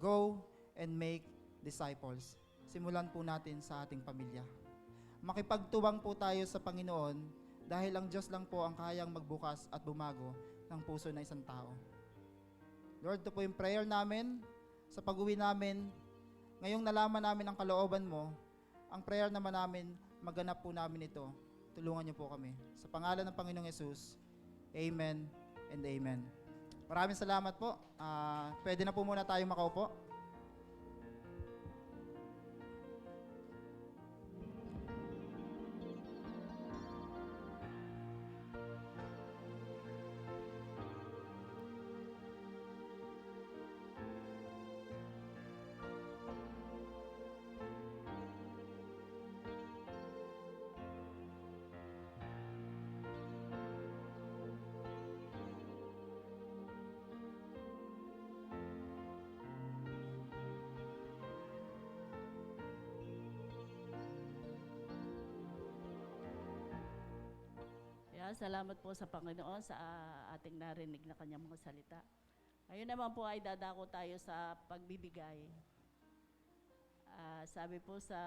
Go and make disciples. Simulan po natin sa ating pamilya. Makipagtuwang po tayo sa Panginoon dahil ang Diyos lang po ang kayang magbukas at bumago ng puso ng isang tao. Lord, ito po yung prayer namin sa pag-uwi namin. Ngayong nalaman namin ang kalooban mo, ang prayer naman namin, maganap po namin ito. Tulungan niyo po kami. Sa pangalan ng Panginoong Yesus, Amen and Amen. Maraming salamat po. Pwede na po muna tayong makaupo. Salamat po sa Panginoon sa ating narinig na kanyang mga salita. Ngayon naman po ay dadako tayo sa pagbibigay. Sabi po sa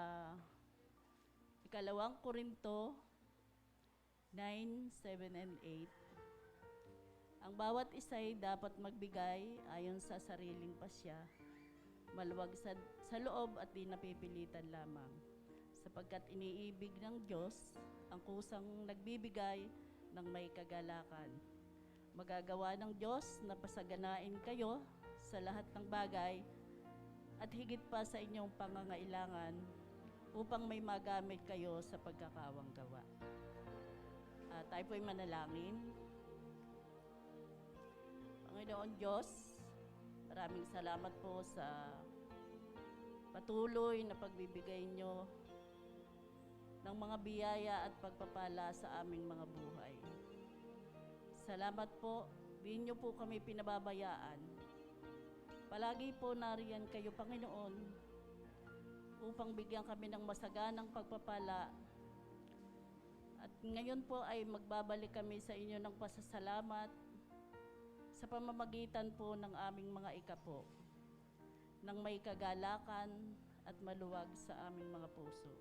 Ikalawang Korinto 9, 7 and 8, ang bawat isa'y dapat magbigay ayon sa sariling pasya, maluwag sa loob at di napipilitan lamang, sapagkat iniibig ng Diyos ang kusang nagbibigay ng may kagalakan. Magagawa ng Diyos na pasaganain kayo sa lahat ng bagay at higit pa sa inyong pangangailangan upang may magamit kayo sa pagkakawang gawa. Tayo po'y manalangin. Panginoon Diyos, maraming salamat po sa patuloy na pagbibigay nyo ng mga biyaya at pagpapala sa aming mga buhay. Salamat po, di niyo po kami pinababayaan. Palagi po nariyan kayo, Panginoon, upang bigyan kami ng masaganang pagpapala. At ngayon po ay magbabalik kami sa inyo ng pasasalamat sa pamamagitan po ng aming mga ikapo. ng may kagalakan at maluwag sa aming mga puso.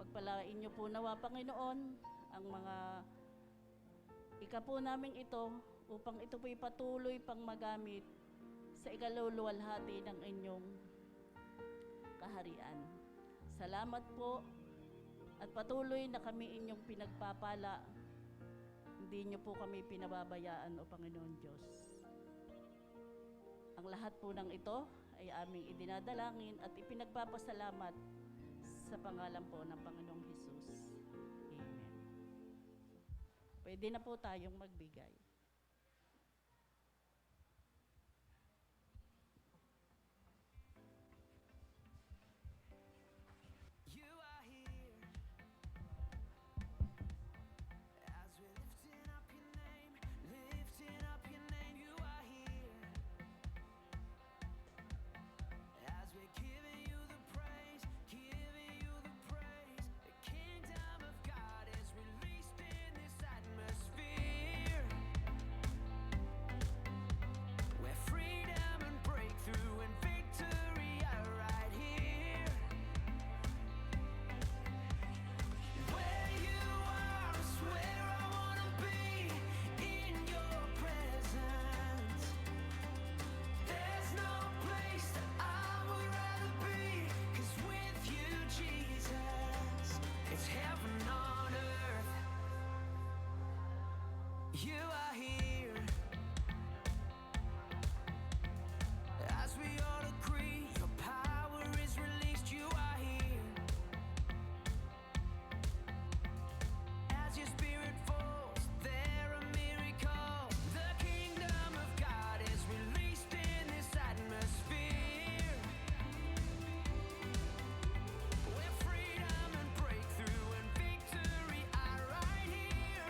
Pagpalain niyo po nawa, Panginoon, ang mga ikapo namin ito upang ito po'y patuloy pang magamit sa ikaluluwalhati ng inyong kaharian. Salamat po at patuloy na kami inyong pinagpapala. Hindi niyo po kami pinababayaan, O Panginoon Diyos. Ang lahat po ng ito ay aming idinadalangin at ipinagpapasalamat sa pangalan po ng Panginoong Hesus. Amen. Pwede na po tayong magbigay. You are here as we're lifting up your name, lifting up your name. You are here as we're giving you the praise, giving you the praise. The kingdom of God is released in this atmosphere, where freedom and breakthrough and victory are right here. Where you are is where I wanna be, in your presence. There's no place that I would rather be, 'cause with you, Jesus, it's heaven on earth. You are here as we all agree, your power is released. You are here as your spirit falls, there are miracles. The kingdom of God is released in this atmosphere, where freedom and breakthrough and victory are right here.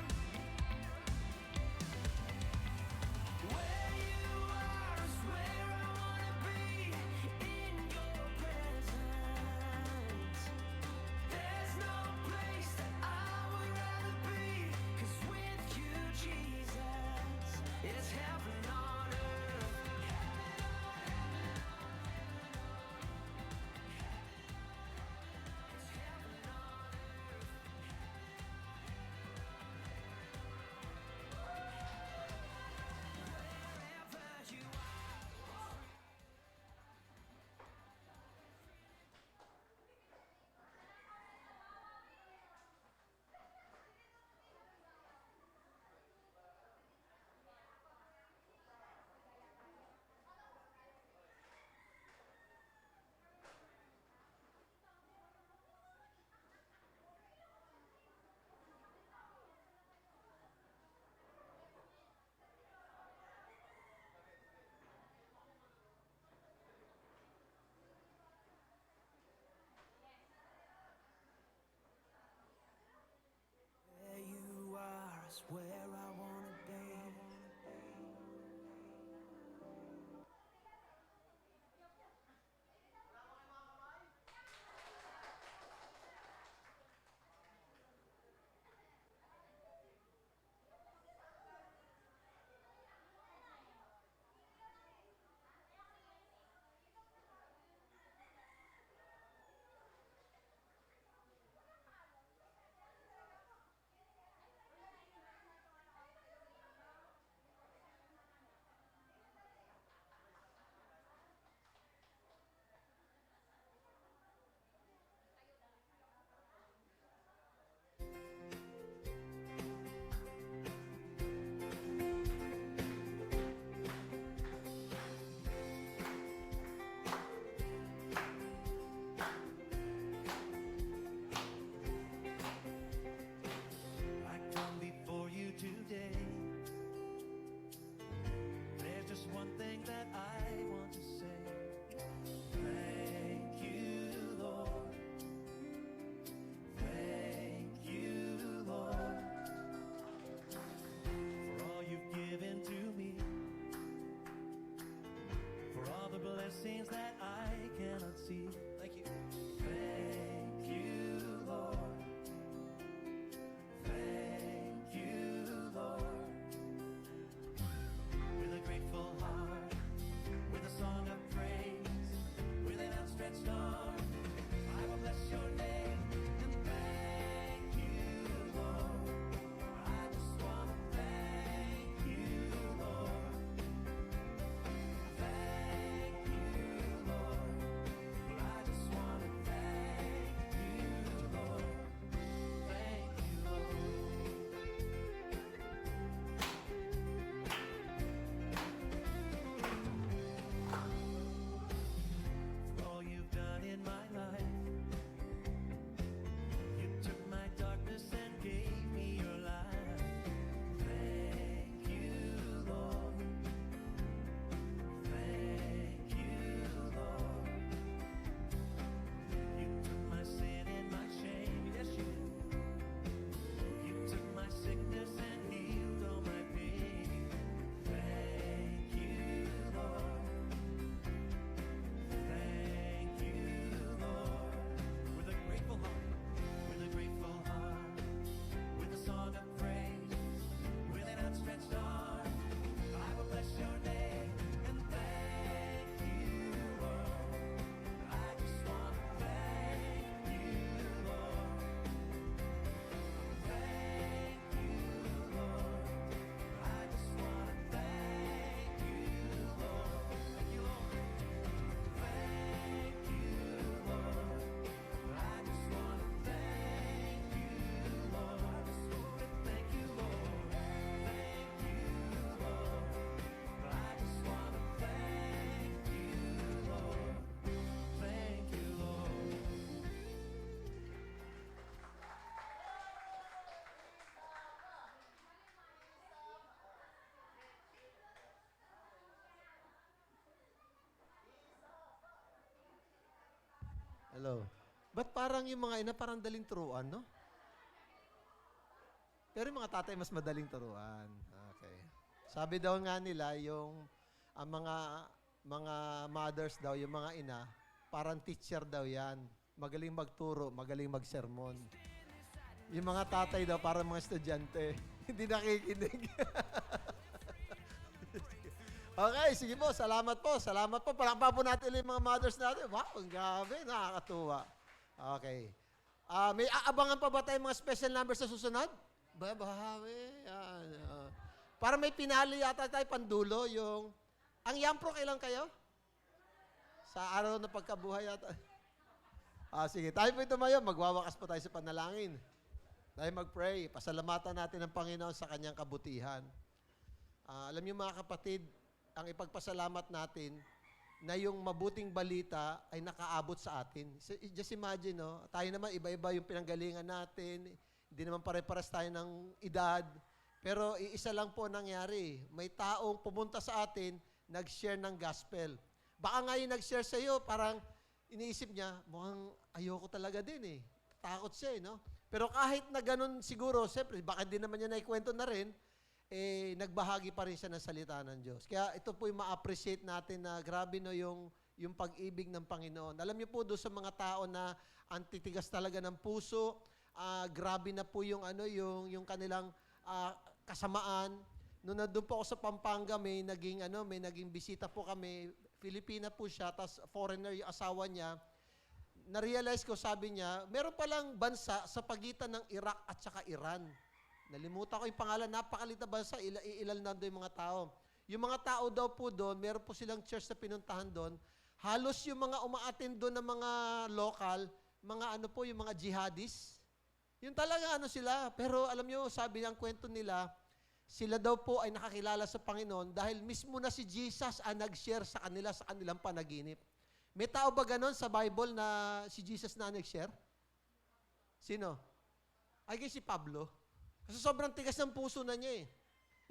Hello. Ba't parang yung mga ina parang daling turuan, no? Pero yung mga tatay mas madaling turuan. Okay. Sabi daw nga nila, ang mga mothers daw, yung mga ina, parang teacher daw yan. Magaling magturo, magaling magsermon. Yung mga tatay daw, parang mga estudyante. Hindi nakikinig. Okay, sige po. Salamat po. Salamat po. Palakpa po natin yung mga mothers natin. Wow, ang gabi. Nakakatuwa. Okay. May aabangan pa ba tayong mga special numbers sa susunod? Babawi. Para may pinali yata tayo pandulo yung... Ang yampro kailan kayo? Sa araw na pagkabuhay yata. Sige, tayo po tumayo. Magwawakas po tayo sa panalangin. Tayo mag-pray. Pasalamatan natin ang Panginoon sa kanyang kabutihan. Alam niyo mga kapatid, ang ipagpasalamat natin na yung mabuting balita ay nakaabot sa atin. Just imagine, no? Tayo naman, iba-iba yung pinanggalingan natin. Hindi naman pare-paras tayo ng edad. Pero iisa lang po nangyari. May taong pumunta sa atin, nag-share ng gospel. Baka nga yung nag-share sa iyo, parang iniisip niya, mukhang ayoko talaga din eh. Takot siya eh, no? Pero kahit na ganun siguro, siyempre, baka din naman niya naikwento na rin, nagbahagi pa rin siya ng salita ng Diyos. Kaya ito po yung ma-appreciate natin na grabe no yung pag-ibig ng Panginoon. Alam niyo po doon sa mga tao na antitigas talaga ng puso, grabe na po yung kanilang kasamaan. Noon na doon po ako sa Pampanga, may naging bisita po kami. Filipina po siya, tapos foreigner yung asawa niya. Na-realize ko, sabi niya, meron palang bansa sa pagitan ng Iraq at saka Iran. Nalimutan ko yung pangalan, napakalit na bansa, iilal nando yung mga tao. Yung mga tao daw po doon, meron po silang church na pinuntahan doon. Halos yung mga umaattend doon ng mga local, yung mga jihadis. Yung talaga sila. Pero alam nyo, sabi ng kwento nila, sila daw po ay nakakilala sa Panginoon dahil mismo na si Jesus ang nag-share sa kanila sa kanilang panaginip. May tao ba ganon sa Bible na si Jesus na nag-share? Sino? I guess si Pablo. Kasi sobrang tigas ng puso na niya eh.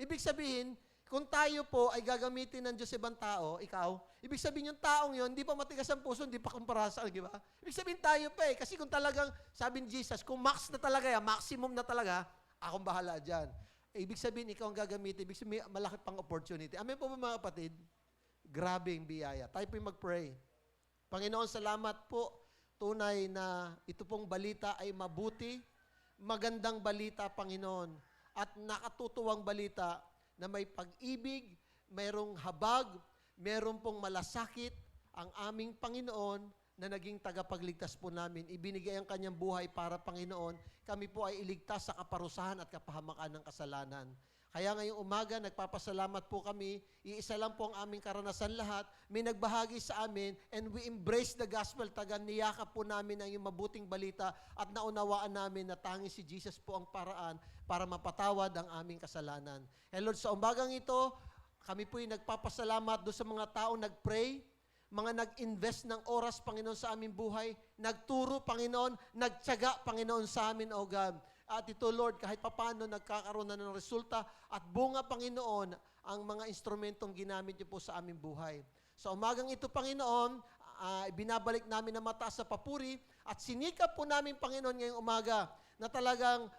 Ibig sabihin, kung tayo po ay gagamitin ng Diyos ibang tao, ikaw, ibig sabihin yung taong yon, hindi pa matigas ang puso, hindi pa kumpara sa, di ba? Ibig sabihin tayo pa eh. Kasi kung talagang, sabi ni Jesus, kung max na talaga yan, maximum na talaga, akong bahala dyan. Ibig sabihin, ikaw ang gagamitin. Ibig sabihin, malaki pang opportunity. Amen po ba mga kapatid? Grabe yung biyaya. Tayo po yung mag-pray. Panginoon, salamat po. Tunay na ito pong balita ay mabuti, magandang balita, Panginoon, at nakatutuwang balita na may pag-ibig, mayroong habag, mayroong pong malasakit ang aming Panginoon na naging tagapagligtas po namin. Ibinigay ang kanyang buhay para, Panginoon, kami po ay iligtas sa kaparusahan at kapahamakan ng kasalanan. Kaya ngayong umaga, nagpapasalamat po kami. Iisa lang po ang aming karanasan lahat. May nagbahagi sa amin and we embrace the gospel. Niyakap po namin ang iyong mabuting balita at naunawaan namin na tanging si Jesus po ang paraan para mapatawad ang aming kasalanan. And Lord, sa umagang ito, kami po ay nagpapasalamat doon sa mga taong nag-pray, mga nag-invest ng oras, Panginoon, sa aming buhay, nagturo, Panginoon, nagtiyaga, Panginoon, sa amin, O God. At ito, Lord, kahit papano nagkakaroon na ng resulta at bunga, Panginoon, ang mga instrumentong ginamit niyo po sa aming buhay. Sa umagang ito, Panginoon, binabalik namin na mataas sa papuri at sinikap po namin, Panginoon, ngayong umaga na talagang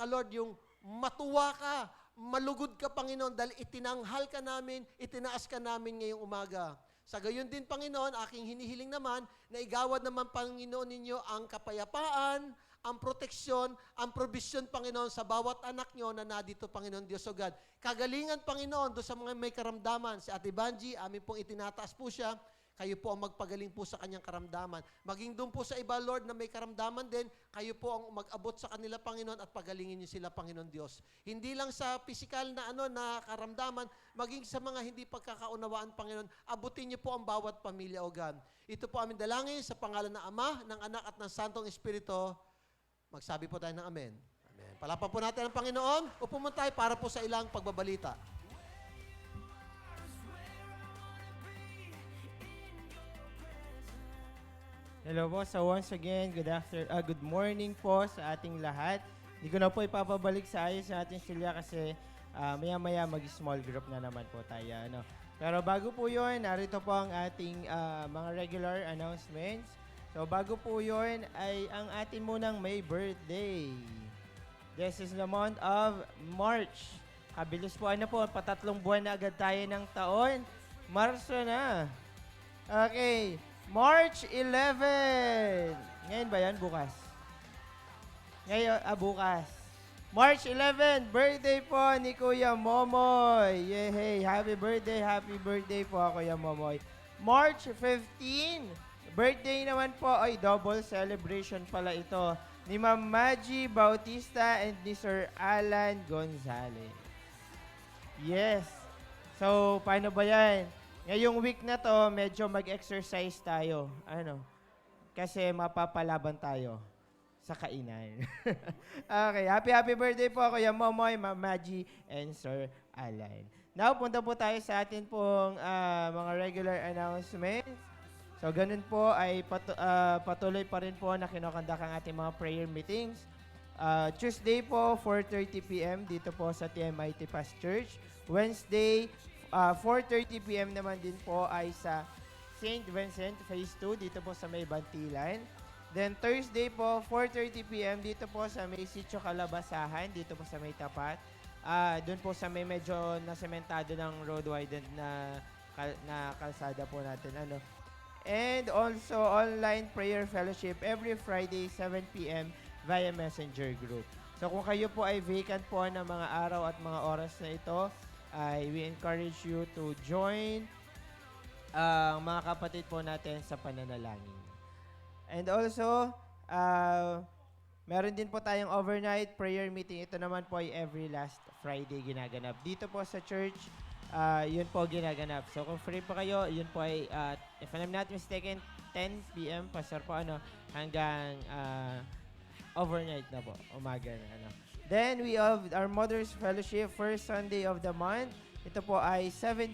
Lord, yung matuwa ka, malugod ka, Panginoon, dahil itinanghal ka namin, itinaas ka namin ngayong umaga. Sa gayon din, Panginoon, aking hinihiling naman na igawad naman, Panginoon, ninyo ang kapayapaan, ang proteksyon, ang provision, Panginoon, sa bawat anak nyo na nadito, Panginoon Diyos o God. Kagalingan, Panginoon, doon sa mga may karamdaman. Si Ate Banji, amin pong itinataas po siya. Kayo po ang magpagaling po sa kanyang karamdaman. Maging doon po sa iba, Lord, na may karamdaman din, kayo po ang mag-abot sa kanila, Panginoon, at pagalingin niyo sila, Panginoon Diyos. Hindi lang sa physical na karamdaman, maging sa mga hindi pagkakaunawaan, Panginoon, abutin niyo po ang bawat pamilya, O God. Ito po aming dalangin sa pangalan ng Ama, ng Anak, at ng Santong Espiritu. Magsabi po tayo ng Amen. Amen. Palapan po natin ang Panginoon. Upo mo tayo para po sa ilang pagbabalita. Hello po. So once again, good morning po sa ating lahat. Hindi ko na po ipapabalik sa ayos sa ating silya kasi maya-maya mag-small group na naman po tayo. Pero bago po yun, narito po ang ating mga regular announcements. So bago po yun ay ang atin munang may birthday. This is the month of March. Kabilis po ano po, patatlong buwan na agad tayo ng taon. Marso na. Okay, March 11. Ngayon ba yan? Bukas? Ngayon, bukas. March 11, birthday po ni Kuya Momoy. Yay, happy birthday po Kuya Momoy. March 15, birthday naman po, ay double celebration pala ito, ni Ma'am Maggie Bautista and ni Sir Alan Gonzalez. Yes. So, paano ba yan? Ngayong week na to, medyo mag-exercise tayo. Ano? Kasi mapapalaban tayo sa kainan. Okay, happy birthday po Kuya Momoy, Ma'am Maggie, and Sir Alan. Now, punta po tayo sa atin pong mga regular announcements. So, ganun po ay patuloy pa rin po na kinokondak ang ating mga prayer meetings. Tuesday po, 4:30 p.m. dito po sa TMIT Past Church. Wednesday, 4:30 p.m. naman din po ay sa St. Vincent Phase 2 dito po sa may Bantilan. Then Thursday po, 4:30 p.m. dito po sa may Sitio Calabasahan, dito po sa may tapat. Doon po sa may medyo nasementado ng road widened na kalsada po natin. And also online prayer fellowship every Friday 7 p.m. via Messenger group. So kung kayo po ay vacant po ng mga araw at mga oras na ito, we encourage you to join ang mga kapatid po natin sa pananalangin. And also, meron din po tayong overnight prayer meeting. Ito naman po ay every last Friday ginaganap. Dito po sa church, yun po ginaganap. So kung free po kayo, yun po ay, if I'm not mistaken, 10 p.m. Pastor po, hanggang overnight na po, umaga na. Then we have our Mother's Fellowship, first Sunday of the month. Ito po ay 7.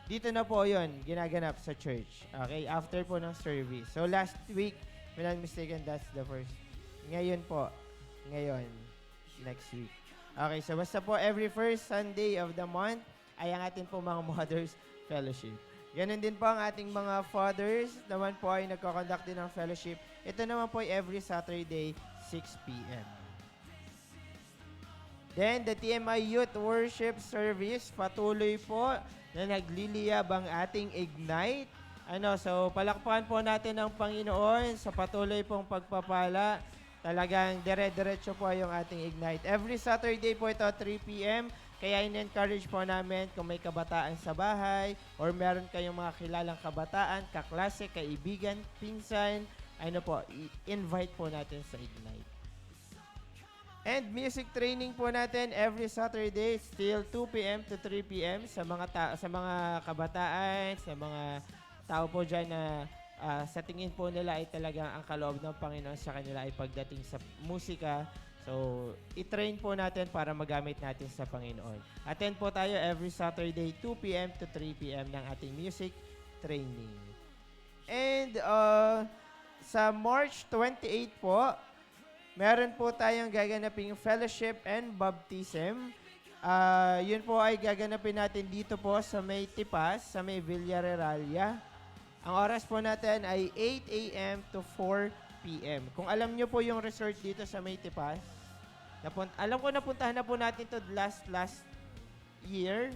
Dito na po yun, ginaganap sa church. Okay, after po ng service. So last week, if I'm not mistaken, that's the first. Ngayon po, next week. Okay, so basta po every first Sunday of the month ay ang ating po mga Mother's Fellowship. Ganun din po ang ating mga fathers naman po ay nagko-conduct din ng fellowship. Ito naman po ay every Saturday, 6 p.m. Then, the TMI Youth Worship Service, patuloy po na nagliliyab ang ating Ignite. So palakpakan po natin ang Panginoon sa patuloy pong pagpapala. Talagang dire-diretso po yung ating Ignite. Every Saturday po ito, 3 p.m. Kaya in-encourage po namin kung may kabataan sa bahay or meron kayong mga kilalang kabataan, kaklase, kaibigan, pinsan, i-invite po natin sa Ignite. And music training po natin every Saturday, still 2 p.m. to 3 p.m. sa mga kabataan, sa mga tao po dyan na sa tingin po nila ay talagang ang kaloob ng Panginoon sa kanila ay pagdating sa musika. So, i-train po natin para magamit natin sa Panginoon. Attend po tayo every Saturday, 2 p.m. to 3 p.m. ng ating music training. And sa March 28 po, meron po tayong gaganaping fellowship and baptism. Yun po ay gaganapin natin dito po sa may Tipas, sa may Villarreal. Ang oras po natin ay 8 a.m. to 4 p.m. Kung alam nyo po yung resort dito sa may Tipas, alam ko napuntahan na po natin to last year.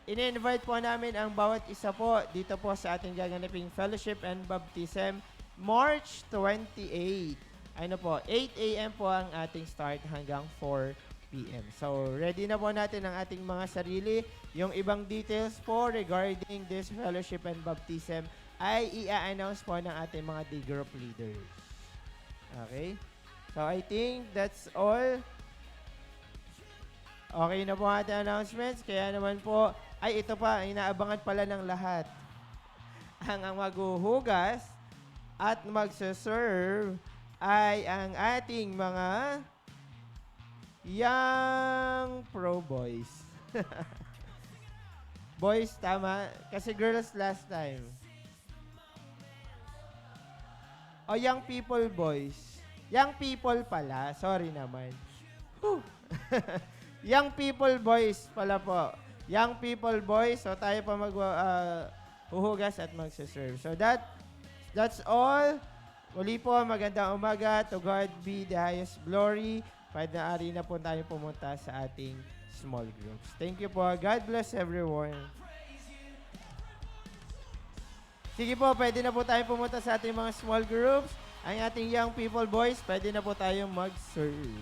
In-invite po namin ang bawat isa po dito po sa ating gaganaping fellowship and baptism. March 28. 8 a.m. po ang ating start hanggang 4 p.m. So, ready na po natin ang ating mga sarili. Yung ibang details po regarding this fellowship and baptism ay i-announce po ng ating mga day group leaders. Okay? So, I think that's all. Okay na po ang ating announcements. Kaya naman po, ito pa, inaabangan pala ng lahat. Ang maghuhugas at magsaserve ay ang ating mga young pro boys. Boys, tama? Kasi girls last time. O young people boys. Young people pala. Sorry naman. Young people boys pala po. Young people boys. So tayo pa huhugas at magsaserve. So that's all. Muli po, magandang umaga. To God be the highest glory. Pwede na po tayo pumunta sa ating small groups. Thank you po. God bless everyone. Sige po, pwede na po tayo pumunta sa ating mga small groups. Ang ating young people boys, pwede na po tayong mag-serve.